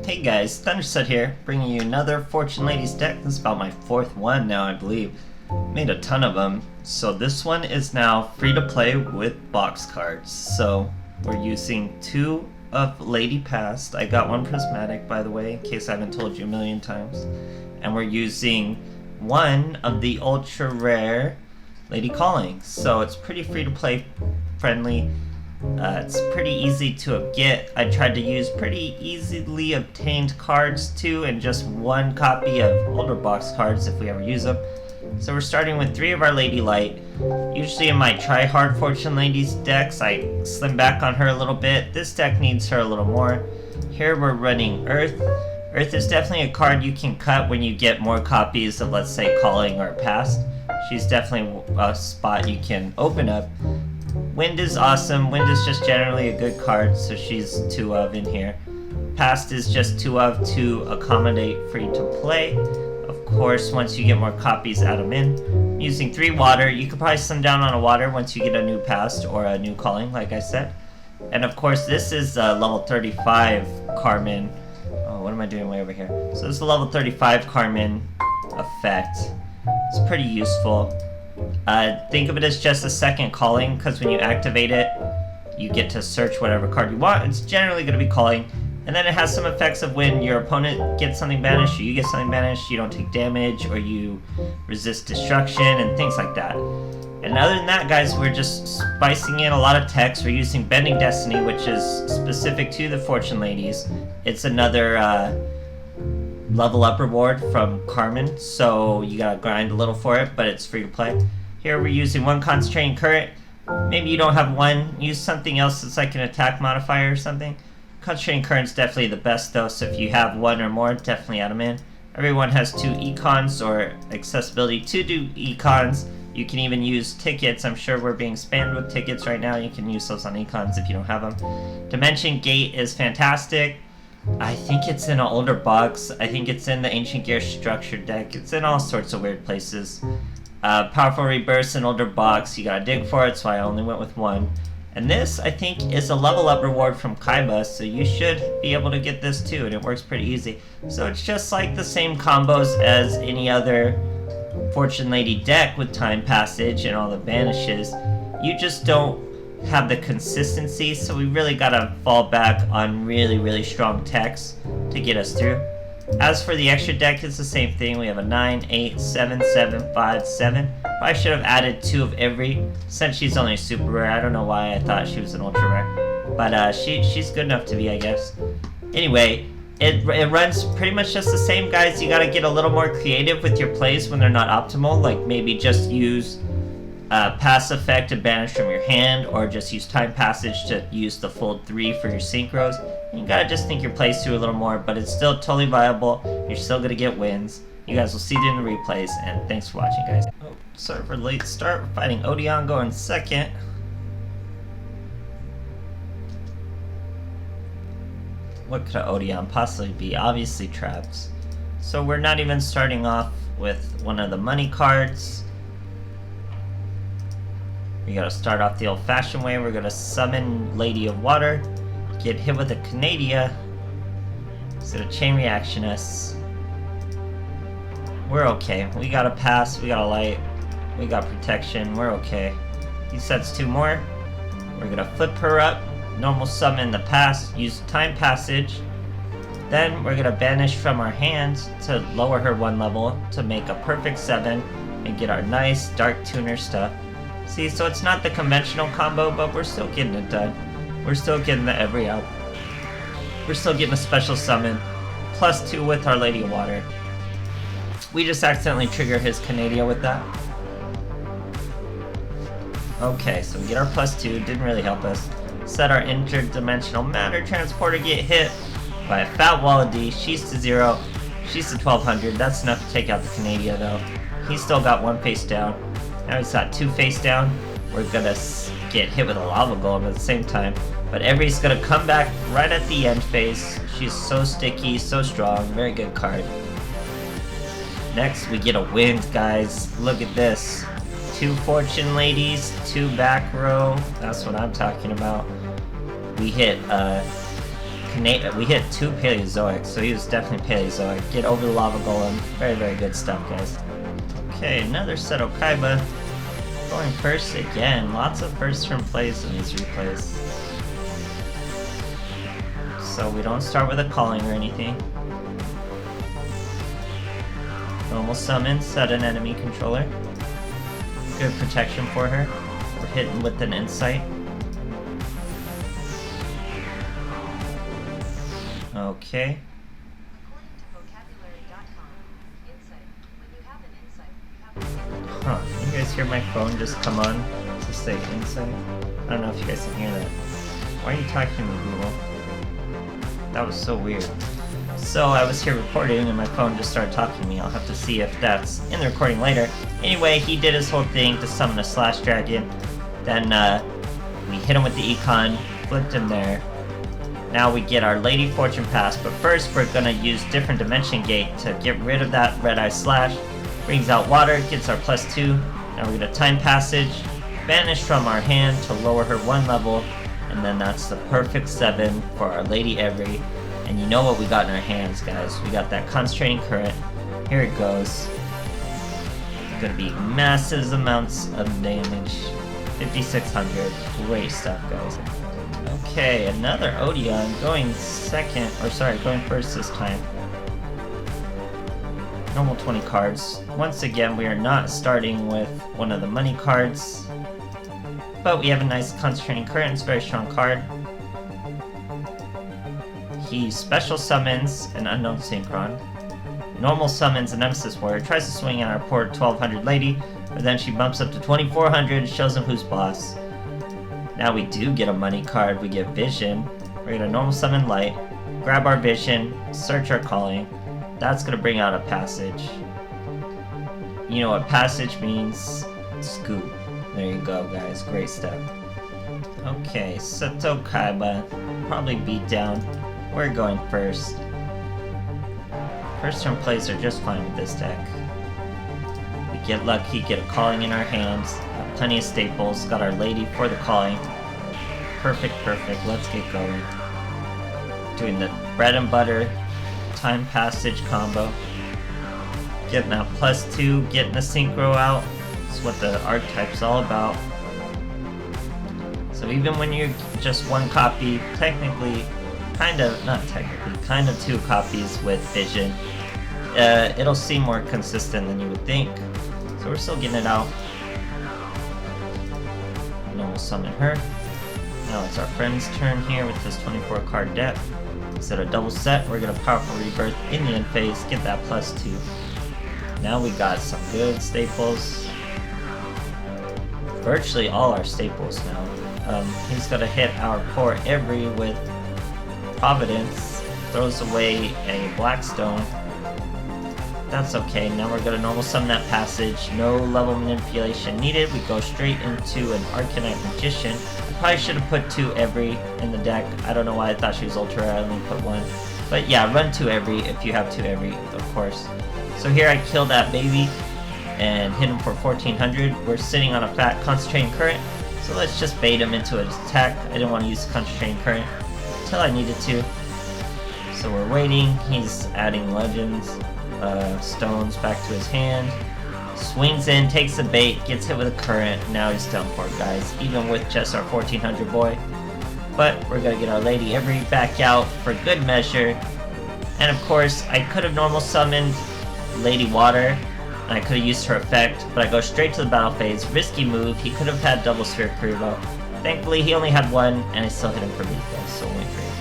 Hey guys, Thunderset here, bringing you another Fortune Ladies deck. This is about my fourth one now, I believe. Made a ton of them. So this one is now free to play with box cards. So we're using two of Lady Past. I got one prismatic, by the way, in case I haven't told you a million times. And we're using one of the ultra rare Lady Calling. So it's pretty free to play friendly. It's pretty easy to get. I tried to use pretty easily obtained cards too, and just one copy of older box cards if we ever use them. So we're starting with three of our Lady Light. Usually in my Try Hard Fortune Ladies decks, I slim back on her a little bit. This deck needs her a little more. Here we're running Earth. Earth is definitely a card you can cut when you get more copies of, let's say, Calling or Past. She's definitely a spot you can open up. Wind is awesome. Wind is just generally a good card, so she's 2 of in here. Past is just 2 of to accommodate free to play. Of course, once you get more copies, add them in. Using 3 water, you could probably slim down on a water once you get a new Past or a new Calling, like I said. And of course, this is level 35 Carmen. Oh, what am I doing way over here? So this is a level 35 Carmen effect. It's pretty useful. Think of it as just a second Calling, because when you activate it, you get to search whatever card you want. It's generally going to be Calling. And then it has some effects of when your opponent gets something banished, or you get something banished, you don't take damage, or you resist destruction, and things like that. And other than that, guys, we're just spicing in a lot of text. We're using Bending Destiny, which is specific to the Fortune Ladies. It's another level up reward from Carmen, so you gotta grind a little for it, but it's free to play. Here we're using 1 Concentrating Current. Maybe you don't have 1, use something else that's like an attack modifier or something. Concentrating Current's definitely the best though, so if you have 1 or more, definitely add them in. Everyone has 2 econs or accessibility to do econs. You can even use tickets. I'm sure we're being spammed with tickets right now. You can use those on econs if you don't have them. Dimension Gate is fantastic. I think it's in an older box. I think it's in the Ancient Gear Structure deck. It's in all sorts of weird places. Powerful Rebirth's an older box. You gotta dig for it, so I only went with 1. And this, I think, is a level up reward from Kaiba, so you should be able to get this too, and it works pretty easy. So it's just like the same combos as any other Fortune Lady deck with Time Passage and all the banishes. You just don't have the consistency, so we really gotta fall back on really strong techs to get us through. As for the extra deck, it's the same thing. We have a 9, 8, 7, 7, 5, 7. I should have added 2 of every, since she's only super rare. I don't know why I thought she was an ultra rare, but she's good enough to be, I guess. Anyway, it runs pretty much just the same, guys. You gotta get a little more creative with your plays when they're not optimal, like maybe just use Pass Effect to banish from your hand, or just use Time Passage to use the full 3 for your synchros. You gotta just think your plays through a little more, but it's still totally viable. You're still gonna get wins. You guys will see it in the replays, and thanks for watching, guys. Oh, sorry for late start. We're fighting Odeon going second. What could Odeon possibly be? Obviously traps. So we're not even starting off with one of the money cards. We gotta start off the old-fashioned way. We're gonna summon Lady of Water, get hit with a Canadia. It's gonna chain reaction us. We're okay. We got a pass, we got a light, we got protection, we're okay. He sets 2 more. We're gonna flip her up, normal summon the pass, use Time Passage. Then we're gonna banish from our hands to lower her 1 level to make a perfect 7 and get our nice Dark Tuner stuff. See, so it's not the conventional combo, but we're still getting it done. We're still getting the every up. We're still getting a special summon. +2 with our Lady of Water. We just accidentally trigger his Canadia with that. Okay, so we get our +2, didn't really help us. Set our interdimensional matter transporter, get hit by a fat wall of D. She's to 0, she's to 1200. That's enough to take out the Canadia though. He's still got 1 face down. Now he's got 2 face down. We're gonna get hit with a lava golem at the same time. But Every's gonna come back right at the end phase. She's so sticky, so strong, very good card. Next, we get a Wind, guys. Look at this. 2 Fortune Ladies, 2 back row. That's what I'm talking about. We hit We hit 2 Paleozoic, so he was definitely Paleozoic. Get over the Lava Golem. Very, very good stuff, guys. Okay, another Seto Kaiba. Going first again. Lots of first turn plays in these replays. So we don't start with a calling or anything. Normal summon, set an enemy controller. Good protection for her. We're hitting with an insight. Okay. Huh, you guys hear my phone just come on to say insight? I don't know if you guys can hear that. Why are you talking to me, Google? That was so weird. So I was here recording and my phone just started talking to me. I'll have to see if that's in the recording later. Anyway, he did his whole thing to summon a Slash Dragon. Then we hit him with the Econ, flipped him there. Now we get our Lady Fortune Pass, but first we're gonna use Different Dimension Gate to get rid of that Red Eye Slash. Brings out water, gets our +2. Now we're gonna Time Passage, banish from our hand to lower her 1 level, and then that's the perfect 7 for our Lady Every. And you know what we got in our hands, guys. We got that Concentrating Current. Here it goes. It's gonna be massive amounts of damage. 5,600. Great stuff, guys. Okay, another Odeon going first this time. Normal 20 cards. Once again, we are not starting with one of the money cards, but we have a nice Concentrating Current. It's a very strong card. He special summons an Unknown Synchron. Normal summons a Nemesis Warrior. Tries to swing at our poor 1200 lady, but then she bumps up to 2400, shows him who's boss. Now we do get a money card. We get Vision. We're gonna normal summon Light, grab our Vision, search our calling. That's gonna bring out a Passage. You know what Passage means? Scoop. There you go, guys. Great stuff. Okay, Seto Kaiba. Probably beat down. We're going first. First turn plays are just fine with this deck. We get lucky, get a calling in our hands. Got plenty of staples. Got our Lady for the calling. Perfect, perfect. Let's get going. Doing the bread and butter Time Passage combo. Getting that +2, getting the Synchro out. That's what the archetype's all about. So even when you're just 1 copy, technically, kind of 2 copies with Vision, it'll seem more consistent than you would think. So we're still getting it out. Normal summon her. Now it's our friend's turn here with this 24 card deck. Instead of double set, we're gonna Powerful Rebirth in the end phase, get that +2. Now we got some good staples. Virtually all our staples now. He's gonna hit our poor Every with Providence. Throws away a Blackstone. That's okay. Now we're gonna normal summon that Passage. No level manipulation needed. We go straight into an Arcanite Magician. I probably should have put 2 Every in the deck. I don't know why I thought she was Ultra. I only put 1. But yeah, run 2 Every if you have 2 Every, of course. So here I kill that baby and hit him for 1400. We're sitting on a fat Concentrating Current. So let's just bait him into an attack. I didn't want to use the Concentrating Current until I needed to. So we're waiting. He's adding Legends. Stones back to his hand. Swings in, takes the bait, gets hit with a current. Now he's done for, guys, even with just our 1400 boy. But we're gonna get our Lady Every back out for good measure. And of course, I could have normal summoned Lady Water, and I could have used her effect, but I go straight to the battle phase. Risky move. He could have had double Sphere Kuriboh. Thankfully, he only had 1, and I still hit him for lethal, so win for you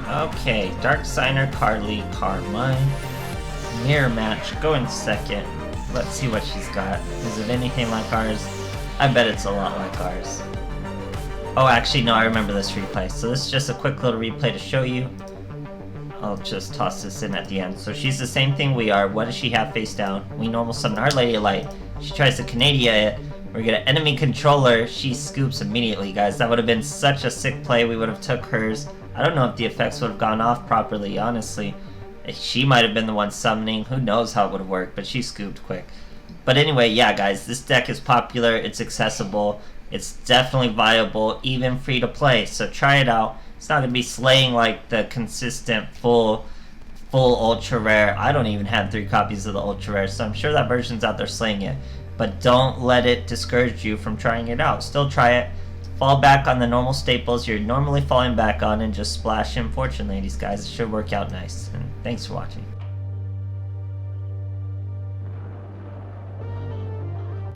guys. Okay, Dark Signer, Carly, Carmine. Mirror Match, going second. Let's see what she's got. Is it anything like ours? I bet it's a lot like ours. Oh, actually, no, I remember this replay. So this is just a quick little replay to show you. I'll just toss this in at the end. So she's the same thing we are. What does she have face down? We normal summon our Lady of Light. She tries to Canadia it. We're gonna enemy controller. She scoops immediately, guys. That would have been such a sick play. We would have took hers. I don't know if the effects would have gone off properly, honestly. She might have been the one summoning. Who knows how it would have worked, but she scooped quick. But anyway, yeah, guys, this deck is popular. It's accessible. It's definitely viable, even free to play. So try it out. It's not gonna be slaying like the consistent full ultra rare. I don't even have 3 copies of the ultra rare, so I'm sure that version's out there slaying it. But don't let it discourage you from trying it out. Still try it. Fall back on the normal staples you're normally falling back on and just splash in fortune ladies, guys. It should work out nice. And thanks for watching.